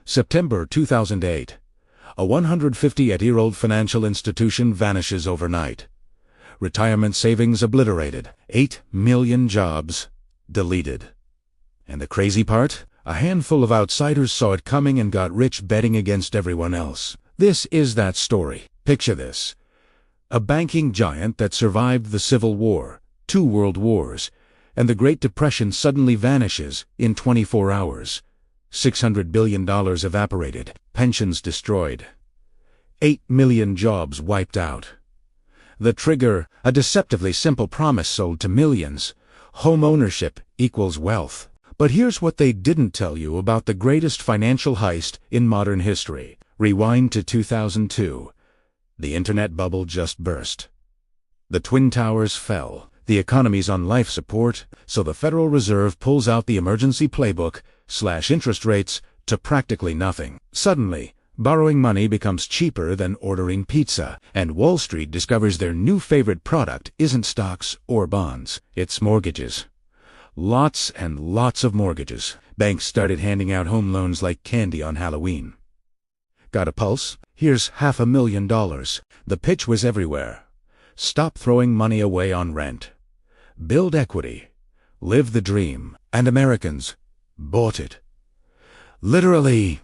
September 2008. A 158-year-old financial institution vanishes overnight. Retirement savings obliterated. 8 million jobs deleted. And the crazy part? A handful of outsiders saw it coming and got rich betting against everyone else. This is that story. Picture this. A banking giant that survived the Civil War, 2 world wars, and the Great Depression suddenly vanishes in 24 hours. $600 billion evaporated, pensions destroyed. 8 million jobs wiped out. The trigger, a deceptively simple promise sold to millions. Home ownership equals wealth. But here's what they didn't tell you about the greatest financial heist in modern history. Rewind to 2002. The internet bubble just burst. The Twin Towers fell. The economy's on life support, so the Federal Reserve pulls out the emergency playbook, slash interest rates to practically nothing. Suddenly, borrowing money becomes cheaper than ordering pizza, and Wall Street discovers their new favorite product isn't stocks or bonds, it's mortgages. Lots and lots of mortgages. Banks started handing out home loans like candy on Halloween. Got a pulse? Here's $500,000. The pitch was everywhere. Stop throwing money away on rent. Build equity. Live the dream. And Americans bought it. Literally.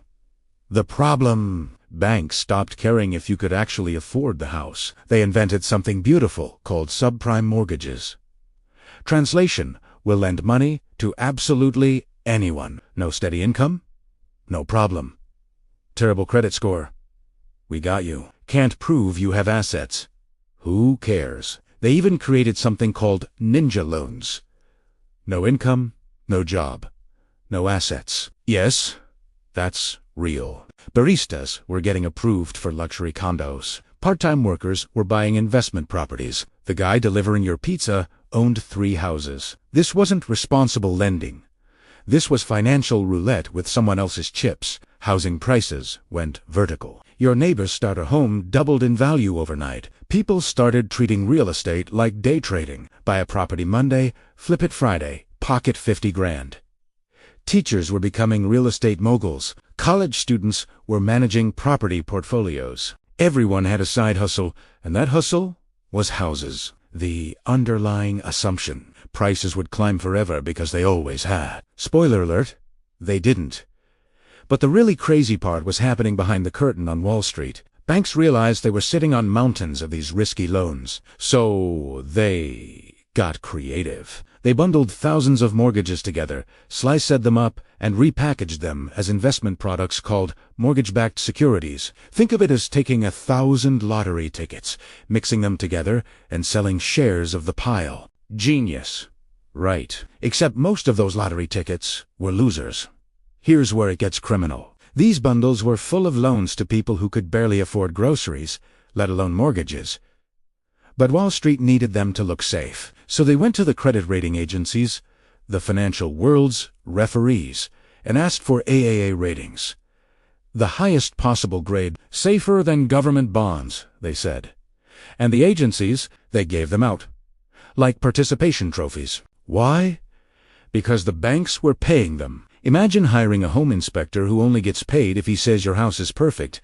The problem: banks stopped caring if you could actually afford the house. They invented something beautiful called subprime mortgages. Translation: we'll lend money to absolutely anyone. No steady income? No problem. Terrible credit score? We got you. Can't prove you have assets? Who cares? They even created something called ninja loans. No income, no job, no assets. Yes, that's real. Baristas were getting approved for luxury condos. Part-time workers were buying investment properties. The guy delivering your pizza owned 3 houses. This wasn't responsible lending. This was financial roulette with someone else's chips. Housing prices went vertical. Your neighbor's starter home doubled in value overnight. People started treating real estate like day trading. Buy a property Monday, flip it Friday, pocket 50 grand. Teachers were becoming real estate moguls. College students were managing property portfolios. Everyone had a side hustle, and that hustle was houses. The underlying assumption: prices would climb forever because they always had. Spoiler alert, they didn't. But the really crazy part was happening behind the curtain on Wall Street. Banks realized they were sitting on mountains of these risky loans. So they got creative. They bundled thousands of mortgages together, sliced them up, and repackaged them as investment products called mortgage-backed securities. Think of it as taking 1,000 lottery tickets, mixing them together, and selling shares of the pile. Genius. Right. Except most of those lottery tickets were losers. Here's where it gets criminal. These bundles were full of loans to people who could barely afford groceries, let alone mortgages. But Wall Street needed them to look safe, so they went to the credit rating agencies, the financial world's referees, and asked for AAA ratings. The highest possible grade, safer than government bonds, they said. And the agencies, they gave them out. Like participation trophies. Why? Because the banks were paying them. Imagine hiring a home inspector who only gets paid if he says your house is perfect.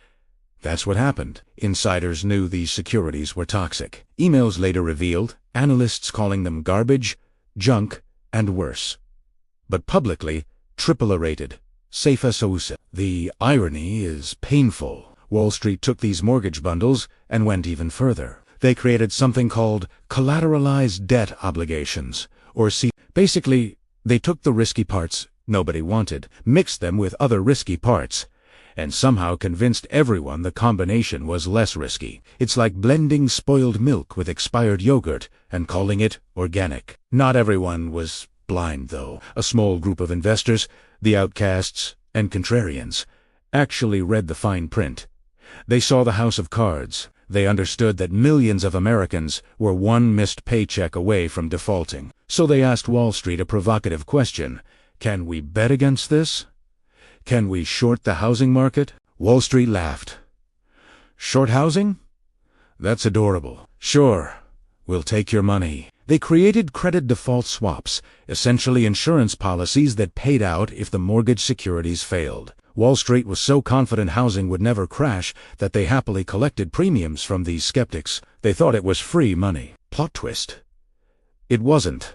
That's what happened. Insiders knew these securities were toxic. Emails later revealed, analysts calling them garbage, junk, and worse. But publicly, AAA rated. Safe as Sousa. The irony is painful. Wall Street took these mortgage bundles and went even further. They created something called collateralized debt obligations, or basically, they took the risky parts nobody wanted, mixed them with other risky parts, and somehow convinced everyone the combination was less risky. It's like blending spoiled milk with expired yogurt and calling it organic. Not everyone was blind, though. A small group of investors, the outcasts and contrarians, actually read the fine print. They saw the house of cards. They understood that millions of Americans were one missed paycheck away from defaulting. So they asked Wall Street a provocative question: can we bet against this? Can we short the housing market? Wall Street laughed. Short housing? That's adorable. Sure, we'll take your money. They created credit default swaps, essentially insurance policies that paid out if the mortgage securities failed. Wall Street was so confident housing would never crash that they happily collected premiums from these skeptics. They thought it was free money. Plot twist. It wasn't.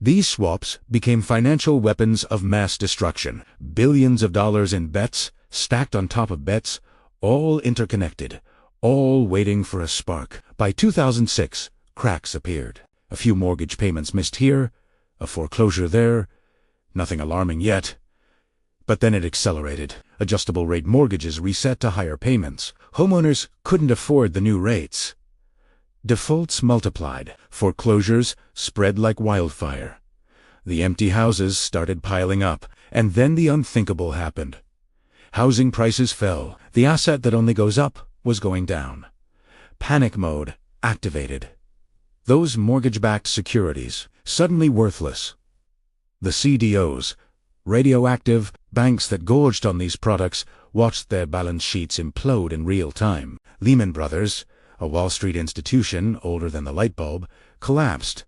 These swaps became financial weapons of mass destruction. Billions of dollars in bets, stacked on top of bets, all interconnected, all waiting for a spark. By 2006, cracks appeared. A few mortgage payments missed here, a foreclosure there. Nothing alarming yet. But then it accelerated. Adjustable rate mortgages reset to higher payments. Homeowners couldn't afford the new rates. Defaults multiplied. Foreclosures spread like wildfire. The empty houses started piling up. And then the unthinkable happened. Housing prices fell. The asset that only goes up was going down. Panic mode activated. Those mortgage-backed securities, suddenly worthless. The CDOs, radioactive banks that gorged on these products, watched their balance sheets implode in real time. Lehman Brothers, a Wall Street institution older than the light bulb, collapsed.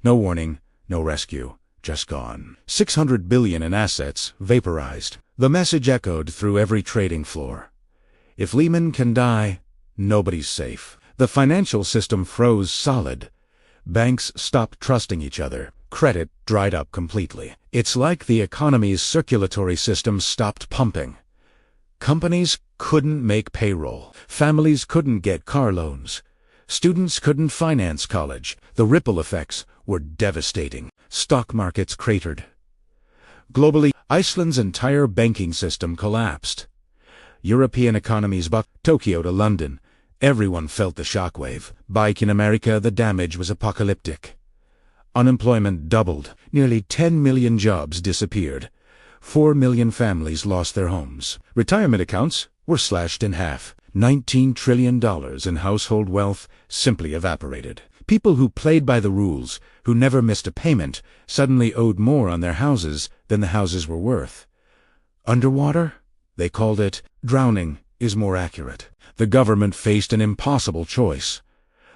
No warning, no rescue, just gone. $600 billion in assets vaporized. The message echoed through every trading floor. If Lehman can die, nobody's safe. The financial system froze solid. Banks stopped trusting each other. Credit dried up completely. It's like the economy's circulatory system stopped pumping. Companies couldn't make payroll. Families couldn't get car loans. Students couldn't finance college. The ripple effects were devastating. Stock markets cratered. Globally, Iceland's entire banking system collapsed. European economies bucked. Tokyo to London. Everyone felt the shockwave. Back in America, the damage was apocalyptic. Unemployment doubled. Nearly 10 million jobs disappeared. 4 million families lost their homes. Retirement accounts were slashed in half. $19 trillion in household wealth simply evaporated. People who played by the rules, who never missed a payment, suddenly owed more on their houses than the houses were worth. Underwater? They called it drowning is more accurate. The government faced an impossible choice.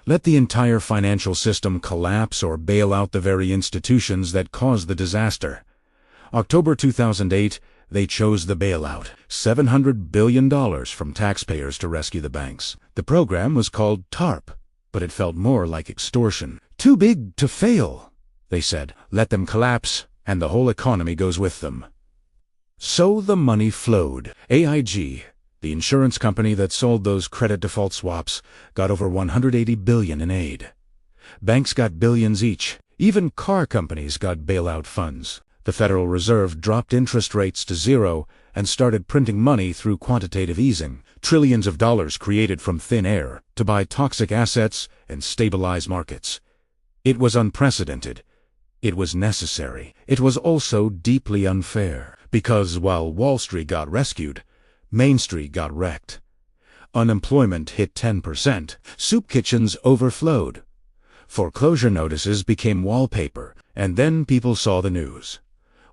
Let the entire financial system collapse or bail out the very institutions that caused the disaster. October 2008, they chose the bailout. $700 billion from taxpayers to rescue the banks. The program was called TARP, but it felt more like extortion. Too big to fail, they said. Let them collapse, and the whole economy goes with them. So the money flowed. AIG, the insurance company that sold those credit default swaps, got over $180 billion in aid. Banks got billions each. Even car companies got bailout funds. The Federal Reserve dropped interest rates to zero and started printing money through quantitative easing. Trillions of dollars created from thin air to buy toxic assets and stabilize markets. It was unprecedented. It was necessary. It was also deeply unfair. Because while Wall Street got rescued, Main Street got wrecked. Unemployment hit 10%. Soup kitchens overflowed. Foreclosure notices became wallpaper, and then people saw the news.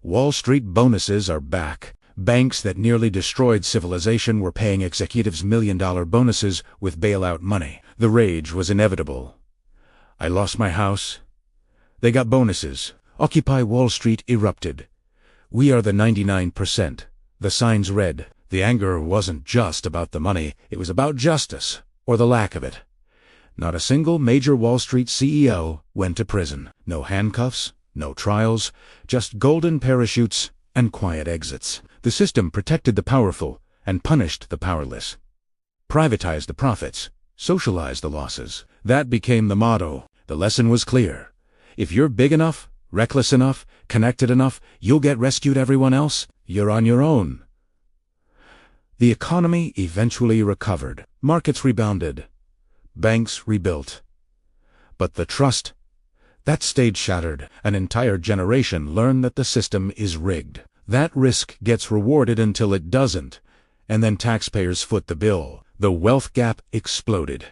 Wall Street bonuses are back. Banks that nearly destroyed civilization were paying executives million-dollar bonuses with bailout money. The rage was inevitable. I lost my house. They got bonuses. Occupy Wall Street erupted. We are the 99%. The signs read. The anger wasn't just about the money, it was about justice, or the lack of it. Not a single major Wall Street CEO went to prison. No handcuffs, no trials, just golden parachutes and quiet exits. The system protected the powerful and punished the powerless. Privatized the profits, socialized the losses. That became the motto. The lesson was clear. If you're big enough, reckless enough, connected enough, you'll get rescued. Everyone else, you're on your own. The economy eventually recovered. Markets rebounded. Banks rebuilt. But the trust, that stayed shattered. An entire generation learned that the system is rigged. That risk gets rewarded until it doesn't, and then taxpayers foot the bill. The wealth gap exploded.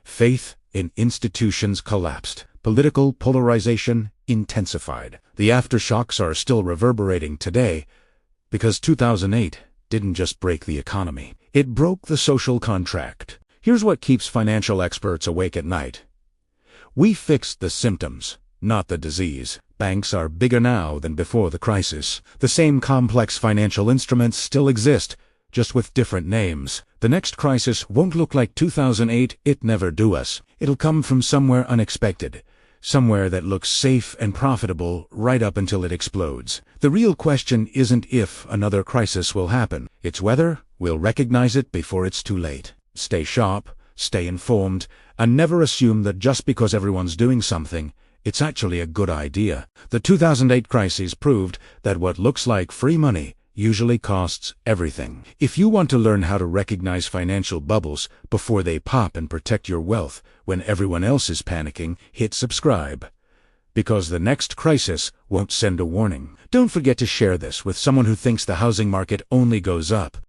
Faith in institutions collapsed. Political polarization intensified. The aftershocks are still reverberating today because 2008 didn't just break the economy. It broke the social contract. Here's what keeps financial experts awake at night. We fixed the symptoms, not the disease. Banks are bigger now than before the crisis. The same complex financial instruments still exist, just with different names. The next crisis won't look like 2008, it never do us. It'll come from somewhere unexpected. Somewhere that looks safe and profitable right up until it explodes. The real question isn't if another crisis will happen. It's whether we'll recognize it before it's too late. Stay sharp, stay informed, and never assume that just because everyone's doing something, it's actually a good idea. The 2008 crisis proved that what looks like free money usually costs everything. If you want to learn how to recognize financial bubbles before they pop and protect your wealth when everyone else is panicking, hit subscribe. Because the next crisis won't send a warning. Don't forget to share this with someone who thinks the housing market only goes up.